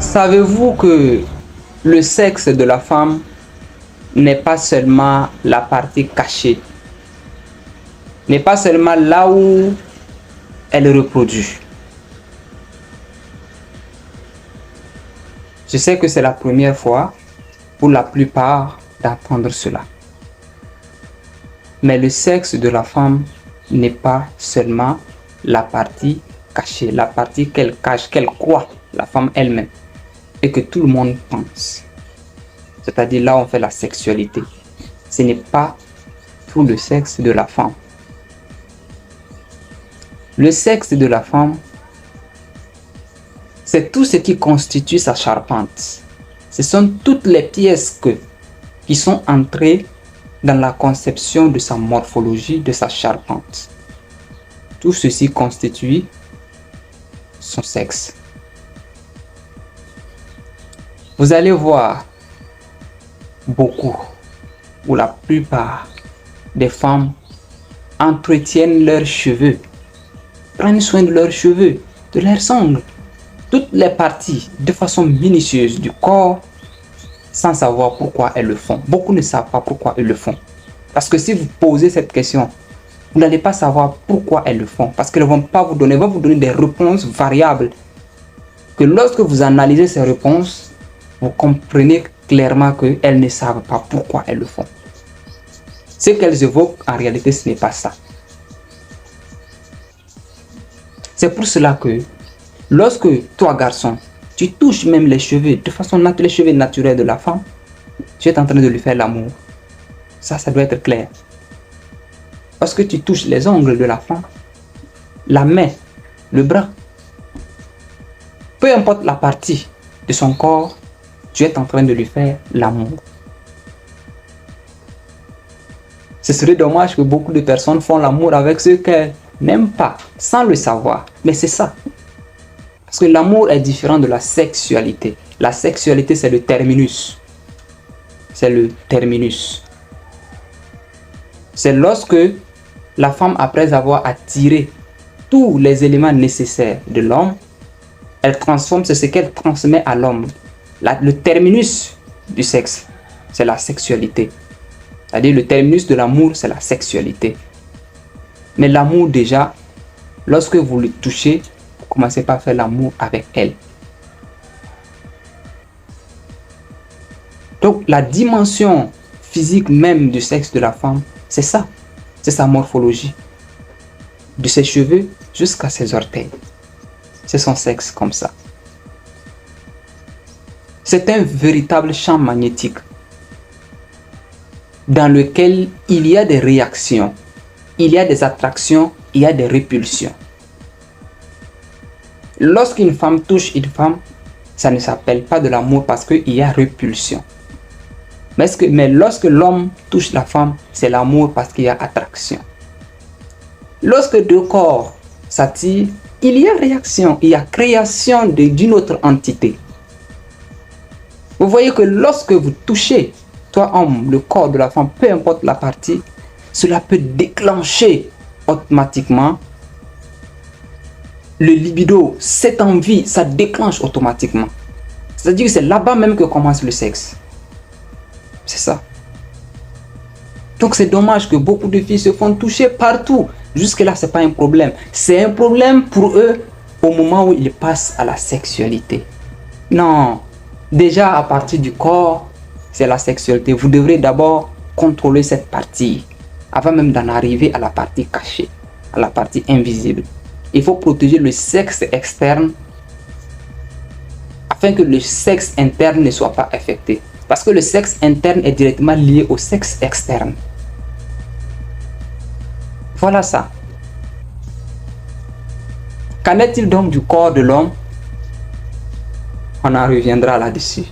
Savez-vous que le sexe de la femme n'est pas seulement la partie cachée, n'est pas seulement là où elle reproduit. Je sais que c'est la première fois pour la plupart d'entendre cela. Mais le sexe de la femme n'est pas seulement la partie cachée, la partie qu'elle cache, qu'elle croit, la femme elle-même, et que tout le monde pense. C'est-à-dire là où on fait la sexualité. Ce n'est pas tout le sexe de la femme. Le sexe de la femme, c'est tout ce qui constitue sa charpente. Ce sont toutes les pièces qui sont entrées dans la conception de sa morphologie, de sa charpente. Tout ceci constitue son sexe. Vous allez voir beaucoup, ou la plupart des femmes entretiennent leurs cheveux, prennent soin de leurs cheveux, de leurs ongles, toutes les parties de façon minutieuse du corps, sans savoir pourquoi elles le font. Beaucoup ne savent pas pourquoi elles le font. Parce que si vous posez cette question, vous n'allez pas savoir pourquoi elles le font. Parce qu'elles ne vont pas vous donner, vont vous donner des réponses variables. Que lorsque vous analysez ces réponses, vous comprenez clairement qu'elles ne savent pas pourquoi elles le font. Ce qu'elles évoquent, en réalité, ce n'est pas ça. C'est pour cela que lorsque toi, garçon, tu touches même les cheveux, de façon naturelle, les cheveux naturels de la femme, tu es en train de lui faire l'amour. Ça doit être clair. Lorsque tu touches les ongles de la femme, la main, le bras, peu importe la partie de son corps, tu es en train de lui faire l'amour. Ce serait dommage que beaucoup de personnes font l'amour avec ceux qu'elles n'aiment pas, sans le savoir. Mais c'est ça. Parce que l'amour est différent de la sexualité. La sexualité, c'est le terminus. C'est le terminus. C'est lorsque la femme, après avoir attiré tous les éléments nécessaires de l'homme, elle transforme, c'est ce qu'elle transmet à l'homme. Le terminus du sexe, c'est la sexualité. C'est-à-dire le terminus de l'amour, c'est la sexualité. Mais l'amour déjà, lorsque vous le touchez, vous commencez par faire l'amour avec elle. Donc la dimension physique même du sexe de la femme, c'est ça. C'est sa morphologie. De ses cheveux jusqu'à ses orteils. C'est son sexe comme ça. C'est un véritable champ magnétique dans lequel il y a des réactions, il y a des attractions, il y a des répulsions. Lorsqu'une femme touche une femme, ça ne s'appelle pas de l'amour parce qu'il y a répulsion. Mais lorsque l'homme touche la femme, c'est l'amour parce qu'il y a attraction. Lorsque deux corps s'attirent, il y a réaction, il y a création d'une autre entité. Vous voyez que lorsque vous touchez, toi homme, le corps de la femme, peu importe la partie, cela peut déclencher automatiquement le libido, cette envie, ça déclenche automatiquement. C'est-à-dire que c'est là-bas même que commence le sexe. C'est ça. Donc c'est dommage que beaucoup de filles se font toucher partout. Jusque-là, ce n'est pas un problème. C'est un problème pour eux au moment où ils passent à la sexualité. Non. Déjà, à partir du corps, c'est la sexualité. Vous devrez d'abord contrôler cette partie avant même d'en arriver à la partie cachée, à la partie invisible. Il faut protéger le sexe externe afin que le sexe interne ne soit pas affecté. Parce que le sexe interne est directement lié au sexe externe. Voilà ça. Qu'en est-il donc du corps de l'homme? On en reviendra là-dessus.